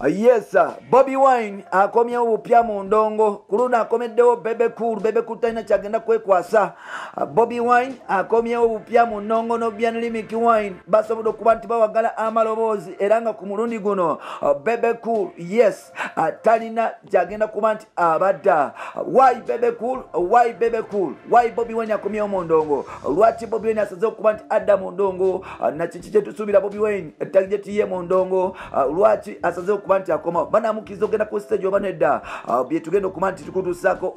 Yes, Bobby Wine akomye obupya mu ndongo kuluna akomeddewo Bebe Cool talina kyagenda kwekwasa. Bobby Wine akomye obupya mu ndongo no Bianlimik Wine basobodde okuba nti bawagala amaloboozi era nga ku mulundi guno Bebe Cool yes talina kyagenda kuba nti abadda. Why Bebe Cool? Why Bobby Wine akomye mu ndongo? Lwaki Bobby Wine asaze okuba nti adda mu ndongo? Na kiki kye tusuubira Bobby Wine tagetiye mu ndongo? Lwaki asaze okuba nti akoma banamukiriza ogenda ku stage oba nedda? Bye tugenda okuba nti tukutuusaako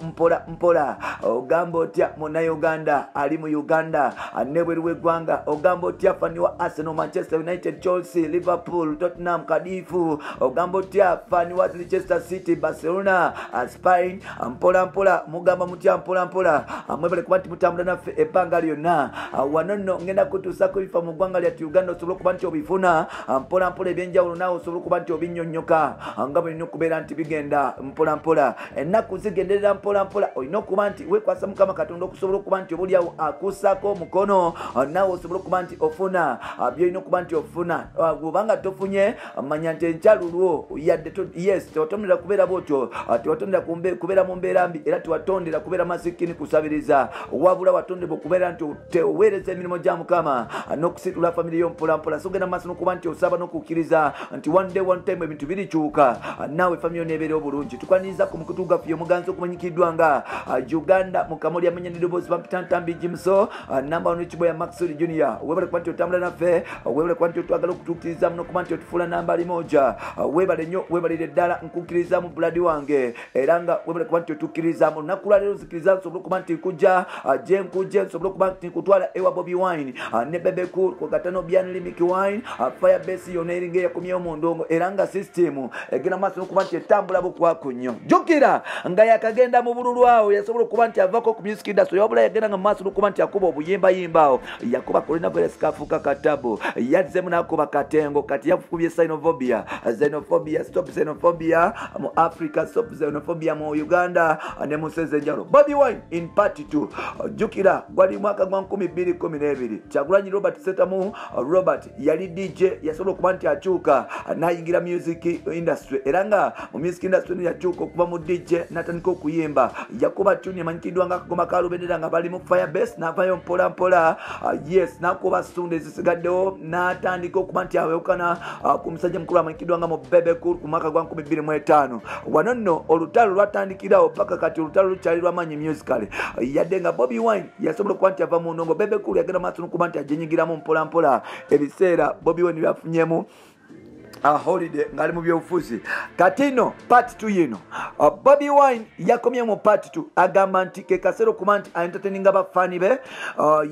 mpola. Ogamba otya Munnayuganda ali mu Uganda nebweru w'eggwanga? Ogamba otya fani wa Arsenal, Manchester United, Chelsea, Liverpool, Tottenham, Cardiff? Ogamba otya fani wa Leicester City, Barcelona, Spain? Mpola mugamba mutya mpola mwebale kuba nti mutambula naffe ebbanga lyonna. Wano nno ngenda kutuusaako ebifa mu ggwanga lyattu Uganda osobola okuba nti obifuna mpola ebyenjawulo naawe osobola okuba nti obinnyonnyoka nga bwe olina okubeera nti bigenda mpola. Ennaku zigenderera mpola. Olina okuba nti weekwasa Mukama Katonda okusobola okuba nti obuliawo akuusaako omukono naawe osobola okuba nti ofuna byolina okuba nti ofuna. Bwobanga tofunye manya nti enkyalulwo yadde yes tewatondera kubeera bwotyo, tewatondera kubeera mu mbeera mbi era tewatondera kubeera masikini kusabiriza, wabula watondebwa okubeera nti teweereza emirimu gya Mukama n'okusitula famire yo mpola. So genda maaso n'okuba nti osaba n'okukkiriza nti one time ebintu birikyuka naawe famire nebeera obulungi. Tukwaniriza ku mukutu gwaffe omuganzi okumanyikiddwa nga Uganda Mukamuli amanya n'eddoboozi Bampitantambi Jimso namba 1 Kiboya Maxwell Junior. Webale kuba nti otambula naffe, webale kuba nti otwagala okutuukiriza n'okuba nti otufuula namba limoja. Webale nnyo webalire ddala nkukkiriza mu buladi wange era nga webale kuba nti otukkiriza mu lunaku lwaleero nzikiriza nsobola okuba nti nkujja gye nsobola okuba nti nkutwala ewa Bobby Wine ne Bebe Cool kw'ogattano Bianlimik Wine Firebase yonna eringa eyakomyewo mu ndongo era nga system egenda maaso n'okuba nti etambula bukwako nnyo. Jjukira nga yakagenda mu bululu awo yasobola okuba nti avako ku music industry wabula yagenda nga mu maaso n'okuba nti akuba obuyimbayimba awo yakuba coronavirus kafuuka katabo yazzemu n'akuba katengo kati yakubye xenophobia stop xenophobia mu Africa, stop xenophobia mu Uganda ne mu nsi ez'enjawulo. Bobby Wine in part 2 jjukira gwali mwaka gwa 2012 Kyagulanyi Robert Setamu Robert yali DJ yasobola okuba nti akyuka n'ayingira music industry era nga mu music industry yakyuka okuva mu DJ n'atandika okuyimba yakuba tune emanyikiddwa nga akagoma ka Lubendera nga bali mu Firebase n'avayo mpola yes n'akuba stunde ezisigaddewo n'atandika okuba nti awewukana ku musajja mukulu amanyikiddwa nga mu Bebe Cool ku mwaka gwa 2025. Wano nno olutalo lwatandikirawo paka kati olutalo lukyali lw'amaanyi musical yadde nga Bobby Wine yasobola okuba nti ava mu ndongo. Bebe Cool yagenda maaso n'okuba nti ajenyigiramu mpola ebiseera Bobby Wine byafunyemu holiday ngali mu byobufuzi. Katino part 2 yino Bobby Wine yakomye mu part 2 agamba nti ke kasero okuba nti entertaining abafani be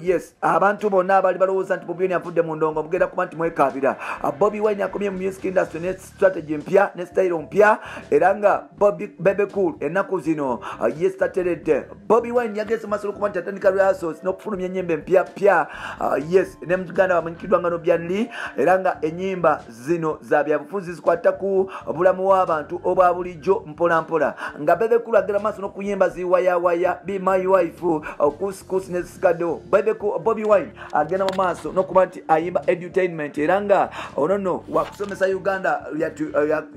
yes abantu bonna abali balowooza nti Bobby Wine avudde mu ndongo mugenda kuba nti mwekabira. Bobby Wine yakomye mu music industry ne strategy mpya ne style mpya era nga Bebe Cool ennaku zino yes tateredde. Bobby Wine yageze maaso okuba nti atandika rehearsals n'okufulumya ennyimba empya yes ne muganda bamanyikiddwa nga no Bianli era nga ennyimba zino za byabufuzi zikwata ku bulamu w'abantu obwa bulijjo mpola nga Bebe Cool agera maaso n'okuyimba ziwayawaya Be My Wife Kus ne zisikaddewo. Bobby Wine agenda mu maaso n'okuba nti ayimba edutainment era nga onono wakusomesa Uganda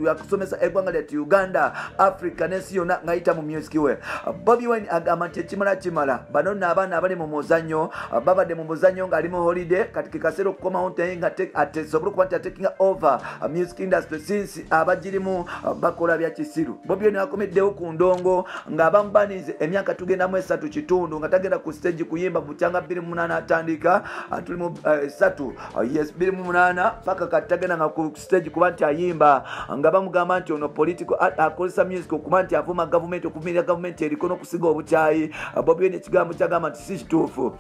yakusomesa eggwanga lyattu Uganda Africa n'ensi yonna ng'ayita mu music we. Bobby Wine agamba nti ekimala bano nno abaana abali mu muzannyo babadde mu muzannyo ng'ali mu holiday kati ke kaseera okukomawo nti nga atesobola okuba nti ataking over music industry since abagirimu bakola bya kisiru. Bobby Wine akomeddewo ku ndongo ng'abamubanize emyaka tugendamu 3 kitundu nga tagenda ku stage kuyimba butyanga 28 atandika tuli mu 3 yes 28 paka kati tagenda nga ku stage kuba nti ayimba nga bamugamba nti ono political akozesa music okuba nti avuma government okuvumirira government eriko n'okusiga obukyayi. Bobby Wine ekigambo kyagamba nti si kituufu.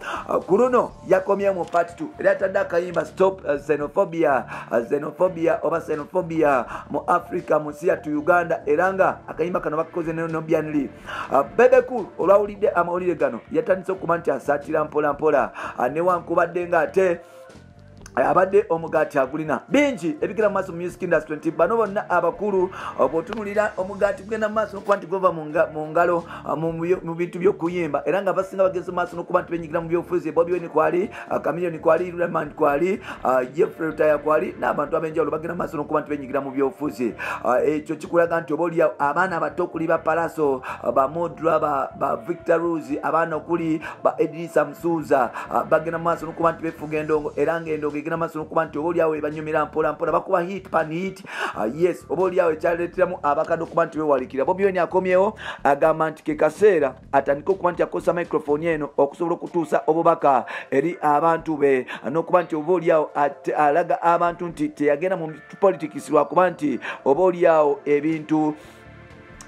Ku luno yakomye mu part 2 era atadde akayimba stop xenophobia oba xenophobia mu Africa mu nsi yattu Uganda era nga akayimba kano bakoze no Bianli. Bebe Cool olwawulidde amawulire gano yatandise okuba nti asaatira mpola newankubadde nga ate abadde omugati agulina bingi ebigenda mu maaso mu music industry nti bano bonna abakulu bw'otunulira omugati gugenda mu maaso n'okuba nti gova mu ngalo mu bintu by'okuyimba era nga basinga bageze mu maaso n'okuba nti benyigira mu byobufuzi. Bobi Wine kwali, Chameleone kwali, Raymond kwali, Jeffrey Rutaya kwali n'abantu ab'enjawulo bagenda mu maaso n'okuba nti benyigira mu byobufuzi. Ekyo kikulaga nti obaolyawo abaana abato okuli ba Palaso, ba Modra, ba Victor Rose, abaana okuli ba Edrisa Msuza bagenda mu maaso n'okuba nti befuga endongo era ng'endongo egenda maaso n'okuba nti obaolyawo ebanyumira mpola mpola bakuba hit pan hit. Yes, obaolyawo ekyaleeteramu abakadde okuba nti bewalikira. Bobi Wine akomyewo agamba nti ke kaseera atandika okuba nti akozesa microphone eno okusobola okutuusa obubaka eri abantu be n'okuba nti obaolyawo alaga abantu nti teyagenda mu politics lwakuba nti obaolyawo ebintu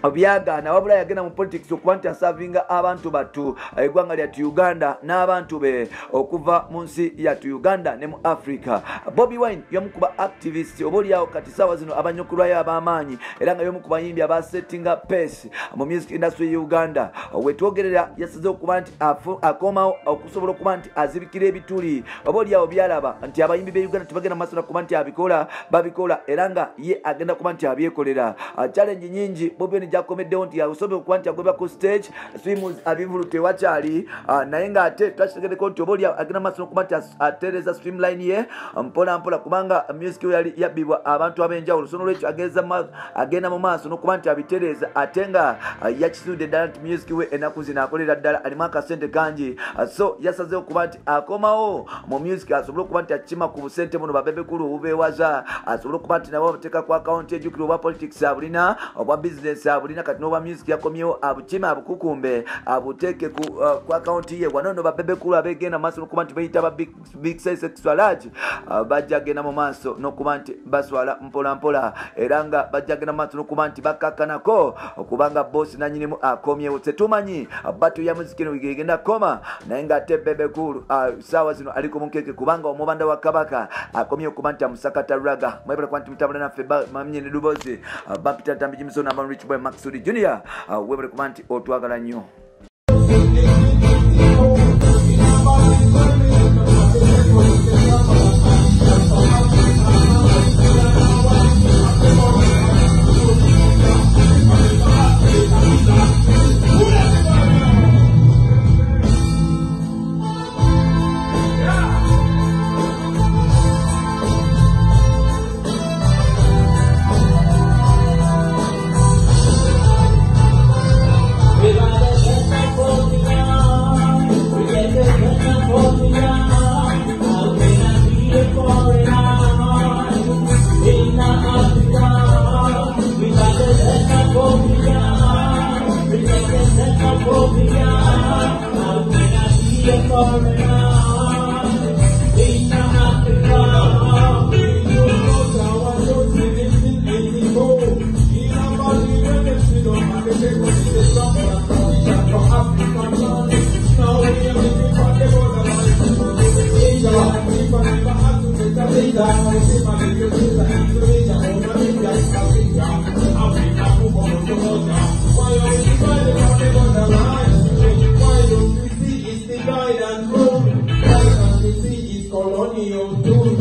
byagaana wabula yagenda mu politics okuba nti asavinga abantu battu eggwanga lyattu Uganda n'abantu be okuva mu nsi yattu Uganda ne mu Africa. Bobi Wine y'omu ku ba activist obaolyawo kati saawa zino abanyokulwayo ab'amaanyi era nga y'omu ku bayimbi abasettinga pace mu music industry ya Uganda. Wetwogerera yasaze okuba nti akomawo okusobola okuba nti azibikira ebituli obaolyawo byalaba nti abayimbi be Uganda tebagenda maaso nakuba nti babikola era nga ye agenda kuba nti abyekolera. Challenge nyingi Bobi Wine jakomeddewo nti asobola okuba nti agobera ku stage swimmers abivulu tewakyali naye ng'ate twakitegeddeko nti obaolyawo agenda maaso n'okuba nti atereeza streamline ye mpola mpola kubanga music we yali yabbibwa abantu ab'enjawulo so n'olwekyo agenda mu maaso n'okuba nti abitereeza ate nga yakisudde ddala nti music we ennaku zino akolera ddala alimu akasente kangi so yasazeho okuba nti akomawo mu music asobole okuba nti akima ku busente buno babebekulu obubeewaza asobole okuba nti nabo bateeka ku akawunti ejjukira obwa politics abulina obwa business abulina kati n'obwa music yakomyewo abukime abukukumbe abuteeke ku akawunti ye wano no babebekulu abegenda mu maaso n'okuba nti bayita ba big size extra large bajja genda mu maaso n'okuba nti baswala mpola mpola era nga bajja genda mu maaso n'okuba nti bakakkanako okubanga boss nanyinimu akomyewo. Tetumanyi batu ya muziki eno egenda koma naye ng'ate bebekulu saawa zino ali ku mukeeke kubanga omubanda wa Kabaka akomyewo okuba nti amusakata raga mwebala kuba nti mutambula naffe mamenyene dubozi bampita ntambi Jimson Amon Rich Boy Maxudi Junior webale kuba nti otwagala nnyo. Colonial tool,